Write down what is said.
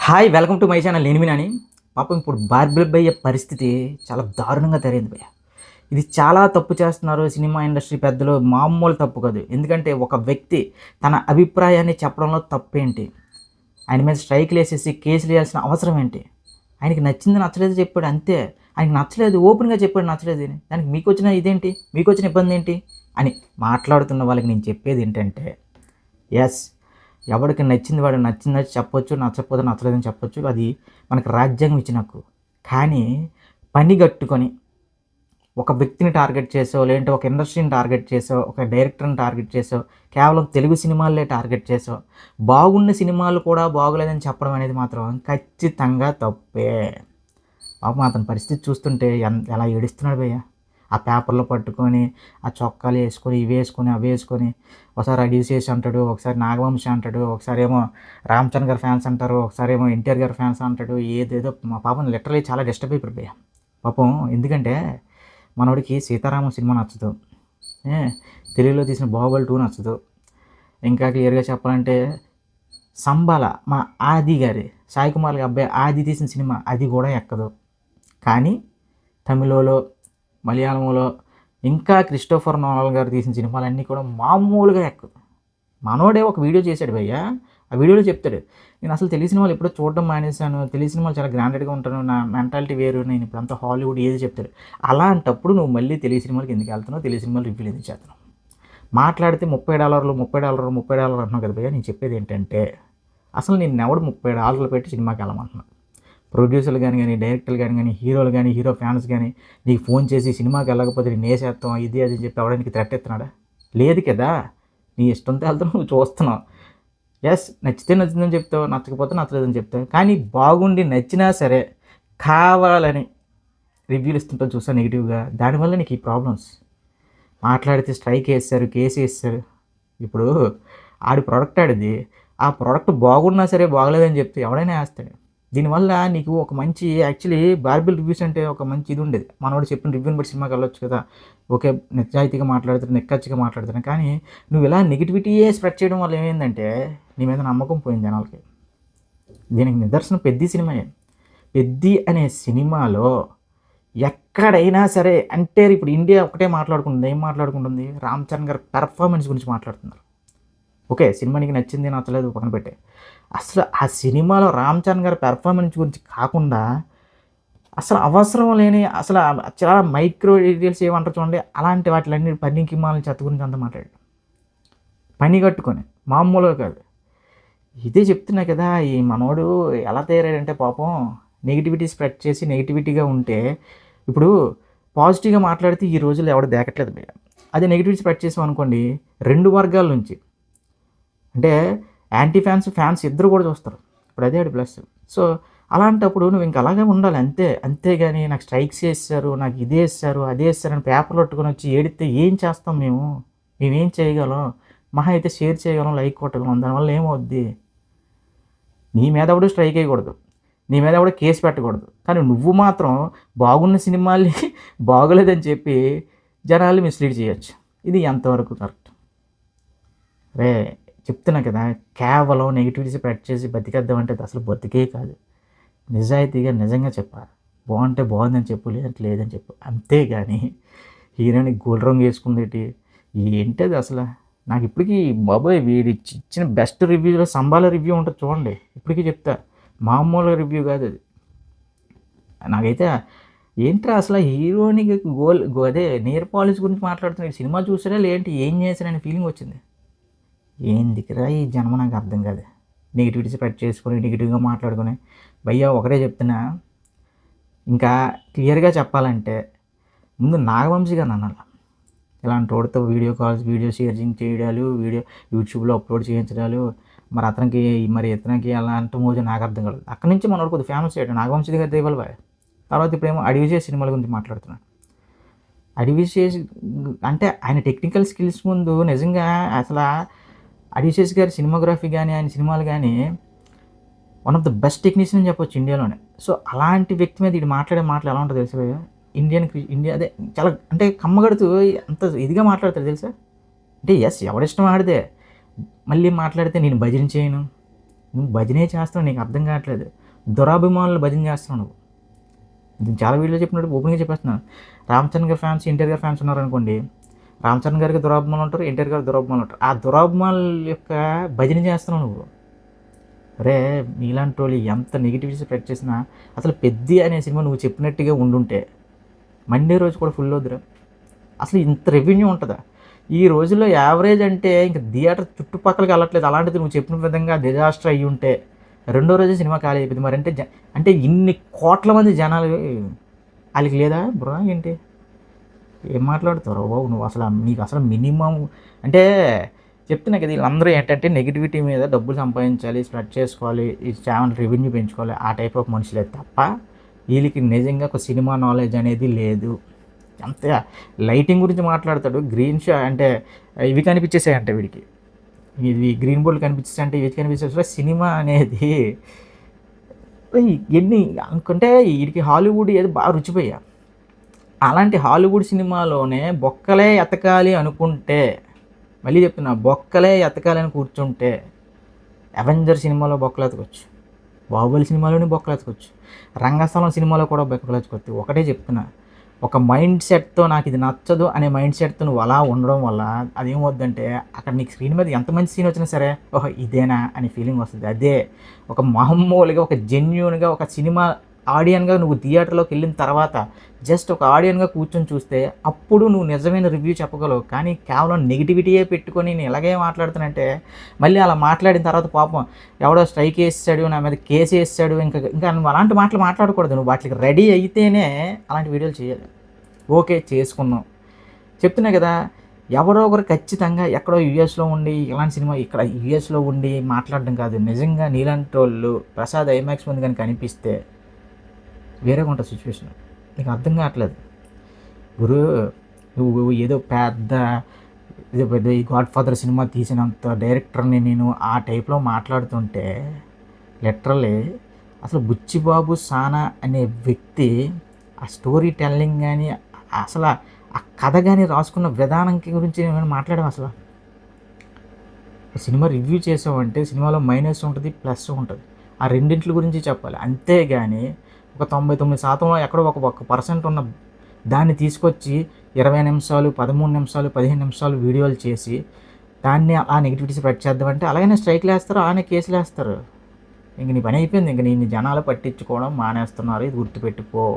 Hi welcome to my channel నేను వినాని. పాపం ఇప్పుడు బార్బిల్ భయ్య పరిస్థితి చాలా దారుణంగా తయారైంది భయ్య. ఇది చాలా తప్పు చేస్తున్నారు సినిమా ఇండస్ట్రీ పెద్దలు, మామూలు తప్పు కాదు. ఎందుకంటే ఒక వ్యక్తి తన అభిప్రాయాన్ని చెప్పడంలో తప్పేంటి? ఆయన మీద స్ట్రైక్లు వేసేసి కేసులు వేయాల్సిన అవసరం ఏంటి? ఆయనకి నచ్చింది నచ్చలేదు చెప్పాడు అంతే. ఆయనకి నచ్చలేదు ఓపెన్గా చెప్పాడు నచ్చలేదు అని. దానికి మీకు వచ్చిన ఇదేంటి, మీకు వచ్చిన ఇబ్బంది ఏంటి అని మాట్లాడుతున్న వాళ్ళకి నేను చెప్పేది ఏంటంటే, ఎస్, ఎవరికి నచ్చింది వాడు నచ్చిందని చెప్పొచ్చు, నచ్చకపోతే నచ్చలేదని చెప్పొచ్చు. అది మనకు రాజ్యాంగం ఇచ్చిన హక్కు. కానీ పని గట్టుకొని ఒక వ్యక్తిని టార్గెట్ చేసో, లేదంటే ఒక ఇండస్ట్రీని టార్గెట్ చేసో, ఒక డైరెక్టర్ని టార్గెట్ చేసో, కేవలం తెలుగు సినిమాలే టార్గెట్ చేసో, బాగున్న సినిమాలు కూడా బాగోలేదని చెప్పడం అనేది మాత్రం ఖచ్చితంగా తప్పే. పాపం అతని పరిస్థితి చూస్తుంటే ఎలా ఏడుస్తున్నాడు భయ్య. ఆ పేపర్లో పట్టుకొని, ఆ చొక్కాలు వేసుకొని, ఇవి వేసుకొని, అవి వేసుకొని, ఒకసారి అడిసేసి అంటాడు, ఒకసారి నాగవంశి అంటాడు, ఒకసారి ఏమో రామ్ చరణ్ గారి ఫ్యాన్స్ అంటారు, ఒకసారి ఏమో ఎన్టీఆర్ గారి ఫ్యాన్స్ అంటాడు. ఏదేదో మా పాపం లిటరలీ చాలా డిస్టర్బ్ అయిపోయి పాపం. ఎందుకంటే మనోడికి సీతారామం సినిమా నచ్చదు, తెలుగులో తీసిన బాహుబలి 2 నచ్చదు, ఇంకా క్లియర్గా చెప్పాలంటే సంబాల మా ఆది గారి సాయి కుమార్ అబ్బాయి ఆది తీసిన సినిమా అది కూడా ఎక్కదు. కానీ తమిళలో, మలయాళంలో, ఇంకా క్రిస్టోఫర్ నోలాన్ గారు తీసిన సినిమాలన్నీ కూడా మామూలుగా ఎక్కదు. మనోడే ఒక వీడియో చేశాడు భయ్య. ఆ వీడియోలో చెప్తాడు, నేను అసలు తెలుగు సినిమాలు ఎప్పుడో చూడడం మానేశాను, తెలుగు సినిమాలు చాలా గ్రాండెడ్గా ఉంటాను, నా మెంటాలిటీ వేరు, నేను ఇప్పుడు అంతా హాలీవుడ్ ఏది చెప్తాడు. అలాంటప్పుడు నువ్వు మళ్ళీ తెలుగు సినిమాలకి ఎందుకు వెళ్తున్నావు, తెలుగు సినిమాలు రివ్యూలు ఎందుకు చేస్తున్నావు? మాట్లాడితే $30 $30 అంటున్నావు కదా భయ్య. నేను చెప్పేది ఏంటంటే, అసలు నేను ఎవడు $30 పెట్టి సినిమాకి వెళ్ళమంటున్నాను? ప్రొడ్యూసర్లు కానీ డైరెక్టర్లు కానీ హీరోలు కానీ హీరో ఫ్యాన్స్ కానీ నీకు ఫోన్ చేసి సినిమాకి వెళ్ళకపోతే నేను వేసేస్తాం ఇది అది చెప్పి అవడానికి థ్రెట్ ఎత్తున్నాడా? లేదు కదా. నీ ఇష్టంతో వెళ్తావు, నువ్వు చూస్తున్నావు. ఎస్, నచ్చితే నచ్చిందని చెప్తావు, నచ్చకపోతే నచ్చలేదని చెప్తావు. కానీ బాగుండి నచ్చినా సరే కావాలని రివ్యూలు ఇస్తుంటావు చూసా నెగిటివ్గా. దానివల్ల నీకు ఈ ప్రాబ్లమ్స్. మాట్లాడితే స్ట్రైక్ వేస్తారు, కేసు వేస్తారు. ఇప్పుడు ఆడి ప్రోడక్ట్ ఆడిది, ఆ ప్రోడక్ట్ బాగున్నా సరే బాగలేదని చెప్తే ఎవడైనా వేస్తాడు. దీనివల్ల నీకు ఒక మంచి యాక్చువల్లీ బార్బిల్ రివ్యూస్ అంటే ఒక మంచి ఇది ఉండేది. మనోడు చెప్పిన రివ్యూని బట్టి సినిమాకి వెళ్ళొచ్చు కదా, ఓకే నిజాయితీగా మాట్లాడుతాడు, నిక్కచ్చిగా మాట్లాడుతాను. కానీ నువ్వు ఇలా నెగిటివిటీయే స్ప్రెడ్ చేయడం వల్ల ఏమైందంటే నీ మీద నమ్మకం పోయింది జనాలకి. దీనికి నిదర్శనం పెద్ది సినిమాయే. పెద్ది అనే సినిమాలో ఎక్కడైనా సరే అంటే ఇప్పుడు ఇండియా ఒకటే మాట్లాడుకుంటుంది. ఏం మాట్లాడుకుంటుంది? రామ్ చరణ్ గారి పెర్ఫార్మెన్స్ గురించి మాట్లాడుతున్నారు. ఓకే, సినిమా నీకు నచ్చింది నచ్చలేదు పక్కన పెట్టే, అసలు ఆ సినిమాలో రామ్ చరణ్ గారి పెర్ఫార్మెన్స్ గురించి కాకుండా అసలు అవసరం లేని అసలు చాలా మైక్రో డీటెయిల్స్ ఏమంటారు చూడండి, అలాంటి వాటిలన్నీ పనికి మాలని చెత్త గురించి అంతా మాట్లాడు. పని కట్టుకొని మామూలుగా కాదు. ఇదే చెప్తున్నా కదా, ఈ మనోడు ఎలా తయారాడంటే పాపం నెగిటివిటీ స్ప్రెడ్ చేసి నెగిటివిటీగా ఉంటే, ఇప్పుడు పాజిటివ్గా మాట్లాడితే ఈ రోజుల్లో ఎవడు దేకట్లేదు భయ్య. అదే నెగిటివిటీ స్ప్రెడ్ చేసాం అనుకోండి, 2 వర్గాల నుంచి అంటే యాంటీ ఫ్యాన్స్, ఫ్యాన్స్ ఇద్దరు కూడా చూస్తారు. ఇప్పుడు అదే ఆడి ప్లస్. సో అలాంటప్పుడు నువ్వు ఇంక అలాగే ఉండాలి అంతే. అంతేగాని నాకు స్ట్రైక్స్ వేస్తారు, నాకు ఇది వేస్తారు, అది వేస్తారు అని పేపర్లు పట్టుకొని వచ్చి ఏడితే ఏం చేస్తాం మేము? మేమేం చేయగలం? మహా అయితే షేర్ చేయగలం, లైక్ కొట్టగలం. దానివల్ల ఏమవుద్ది? నీ మీద కూడా స్ట్రైక్ వేయకూడదు, నీ మీద కూడా కేసు పెట్టకూడదు. కానీ నువ్వు మాత్రం బాగున్న సినిమాల్ని బాగోలేదని చెప్పి జనాల్ని మిస్లీడ్ చేయొచ్చు. ఇది ఎంతవరకు కరెక్ట్? రే చెప్తున్నా కదా, కేవలం నెగిటివిటీ స్ప్రెడ్ చేసి బతికేద్దామంటే అది అసలు బతికే కాదు. నిజాయితీగా నిజంగా చెప్పాలి. బాగుంటే బాగుందని చెప్పు, లేదంటే లేదని చెప్పు. అంతేగాని హీరోని గోల్డ్ రంగు వేసుకుందేటి ఏంటది అసలు? నాకు ఇప్పటికీ బాబోయ్ వీడి ఇచ్చిన బెస్ట్ రివ్యూలో సంబాల రివ్యూ ఉంటుంది చూడండి, ఇప్పటికీ చెప్తా, మామూలు రివ్యూ కాదు అది. నాకైతే ఏంట్రా అసలు హీరోని అదే నేర్ పాలిష్ గురించి మాట్లాడుతున్నాడు, సినిమా చూసారా లేదంటే ఏం చేశారనే ఫీలింగ్ వచ్చింది. ఏందికిరా ఈ జన్మ నాకు అర్థం కాదు. నెగిటివిటీ స్ప్రెడ్ చేసుకొని నెగిటివ్గా మాట్లాడుకొని భయ్యా ఒకటే చెప్తున్నా, ఇంకా క్లియర్గా చెప్పాలంటే ముందు నాగవంశీ గారిని అనాలి. ఇలాంటి రోడ్తో వీడియో కాల్స్, వీడియో షేరింగ్ చేయడాలు, వీడియో యూట్యూబ్లో అప్లోడ్ చేయించడాలు, మరి అతనికి మరి ఇతనికి అలా అంటే మోజు నాకు అర్థం కాదు. అక్కడి నుంచి మనోడు కొద్దిగా ఫేమస్ అయ్యాడు నాగవంశీ గారి దేవాలి బాయ్. తర్వాత ఇప్పుడేమో అడివిజే సినిమాల గురించి మాట్లాడుతున్నాడు. అడివిజేష్ అంటే ఆయన టెక్నికల్ స్కిల్స్ ముందు నిజంగా అసలు అడివిశేష్ గారి సినిమాగ్రఫీ కానీ ఆయన సినిమాలు కానీ one of the best technician అని చెప్పొచ్చు ఇండియాలోనే. సో అలాంటి వ్యక్తి మీద ఇది మాట్లాడే మాటలు ఎలా ఉంటుందో తెలుసా? ఇండియా అదే చాలా అంటే కమ్మగడుతూ అంత ఇదిగా మాట్లాడతారు తెలుసా? అంటే ఎస్ ఎవడిష్టం ఆడితే మళ్ళీ మాట్లాడితే నేను భజన చేయను, నువ్వు భజనే చేస్తున్నావు, నీకు అర్థం కావట్లేదు. దురాభిమానులు భజన చేస్తున్నావు నువ్వు. నేను చాలా వీడియోలో చెప్పినట్టు ఓపెన్గా చెప్పేస్తున్నాను. రామ్ చరణ్ గారి ఫ్యాన్స్, ఎన్టీఆర్ గారి ఫ్యాన్స్ ఉన్నారనుకోండి, రామ్ చరణ్ గారికి దురాభిమానులు ఉంటారు, ఎన్టీఆర్ గారికి దురాభిమానులు ఉంటారు. ఆ దురాభిమానుల యొక్క భజన చేస్తున్నావు నువ్వు. అరే నీలాంటి వాళ్ళు ఎంత నెగిటివిటీ స్ప్రెడ్ చేసినా, అసలు పెద్ది అనే సినిమా నువ్వు చెప్పినట్టుగా ఉండుంటే మండే రోజు కూడా ఫుల్ వద్దురా. అసలు ఇంత రెవెన్యూ ఉంటుందా ఈ రోజుల్లో? యావరేజ్ అంటే ఇంక థియేటర్ చుట్టుపక్కలకి వెళ్ళట్లేదు. అలాంటిది నువ్వు చెప్పిన విధంగా డిజాస్టర్ అయ్యి ఉంటే రెండో రోజు సినిమా ఖాళీ అయిపోయింది. మరి అంటే ఇన్ని కోట్ల మంది జనాలు వాళ్ళకి లేదా బ్రో? ఏంటి ఏం మాట్లాడుతావు బాబు నువ్వు? అసలు నీకు అసలు మినిమం అంటే చెప్తున్నా కదా, వీళ్ళందరూ ఏంటంటే నెగిటివిటీ మీద డబ్బులు సంపాదించాలి, స్ప్రెడ్ చేసుకోవాలి, ఈ ఛానల్ రెవెన్యూ పెంచుకోవాలి, ఆ టైప్ ఆఫ్ మనుషులే తప్ప వీళ్ళకి నిజంగా ఒక సినిమా నాలెడ్జ్ అనేది లేదు. అంతే. లైటింగ్ గురించి మాట్లాడతాడు, గ్రీన్ షా అంటే ఇవి కనిపించేసాయంటే వీడికి, ఇది గ్రీన్ బోర్డు కనిపించేసి అంటే ఇవి కనిపించే సినిమా అనేది ఎన్ని అనుకుంటే వీడికి హాలీవుడ్ ఏది బాగా రుచిపోయా. అలాంటి హాలీవుడ్ సినిమాలోనే బొక్కలే ఎతకాలి అనుకుంటే, మళ్ళీ చెప్తున్నా, బొక్కలే ఎతకాలని కూర్చుంటే అవెంజర్ సినిమాలో బొక్కలు ఎతకొచ్చు, బాహుబలి సినిమాలోని బొక్కలు ఎతకొచ్చు, రంగస్థలం సినిమాలో కూడా బొక్కలు ఎతకొచ్చు. ఒకటే చెప్తున్నా, ఒక మైండ్ సెట్తో నాకు ఇది నచ్చదు అనే మైండ్ సెట్తో నువ్వు అలా ఉండడం వల్ల అదేమవుద్దంటే అక్కడ నీకు స్క్రీన్ మీద ఎంత మంచి సీన్ వచ్చినా సరే ఓహో ఇదేనా అని ఫీలింగ్ వస్తుంది. అదే ఒక మామూలుగా ఒక జెన్యూన్గా ఒక సినిమా ఆడియన్గా నువ్వు థియేటర్లోకి వెళ్ళిన తర్వాత జస్ట్ ఒక ఆడియన్గా కూర్చొని చూస్తే అప్పుడు నువ్వు నిజమైన రివ్యూ చెప్పగలవు. కానీ కేవలం నెగిటివిటీయే పెట్టుకొని నేను ఇలాగే మాట్లాడుతానంటే మళ్ళీ అలా మాట్లాడిన తర్వాత పాపం ఎవడో స్ట్రైక్ వేసాడు, నా మీద కేసు వేసాడు, ఇంకా నువ్వు అలాంటి మాటలు మాట్లాడకూడదు. నువ్వు వాటికి రెడీ అయితేనే అలాంటి వీడియోలు చేయాలి. ఓకే చేసుకున్నావు, చెప్తున్నా కదా, ఎవరో ఒకరు ఖచ్చితంగా ఎక్కడో యూఎస్లో ఉండి ఇలాంటి సినిమా ఇక్కడ యూఎస్లో ఉండి మాట్లాడడం కాదు, నిజంగా నీలాంటి వాళ్ళు ప్రసాద్ ఐమాక్స్ ముందు కానీ కనిపిస్తే వేరేగా ఉంటుంది సిచ్యువేషన్. నీకు అర్థం కావట్లేదు గురు. నువ్వు ఏదో పెద్ద ఈ గాడ్ ఫాదర్ సినిమా తీసినంత డైరెక్టర్ని నేను ఆ టైప్లో మాట్లాడుతుంటే లిటరల్లీ అసలు బుచ్చిబాబు సానా అనే వ్యక్తి ఆ స్టోరీ టెల్లింగ్ కానీ అసలు ఆ కథ కానీ రాసుకున్న విధానం గురించి నేను మాట్లాడాము. అసలు సినిమా రివ్యూ చేసామంటే సినిమాలో మైనస్ ఉంటుంది, ప్లస్ ఉంటుంది, ఆ రెండింటి గురించి చెప్పాలి. అంతేగాని ఒక 99% ఎక్కడో ఒక 1% ఉన్న దాన్ని తీసుకొచ్చి 20 నిమిషాలు, 13 నిమిషాలు, 15 నిమిషాలు వీడియోలు చేసి దాన్ని ఆ నెగిటివిటీ స్ప్రెడ్ చేద్దామంటే అలాగనే స్ట్రైక్లు వేస్తారు, అలానే కేసులు వేస్తారు. ఇంక నీ పని అయిపోయింది. ఇంక నీ జనాలు పట్టించుకోవడం మానేస్తున్నారు. ఇది గుర్తుపెట్టుకో.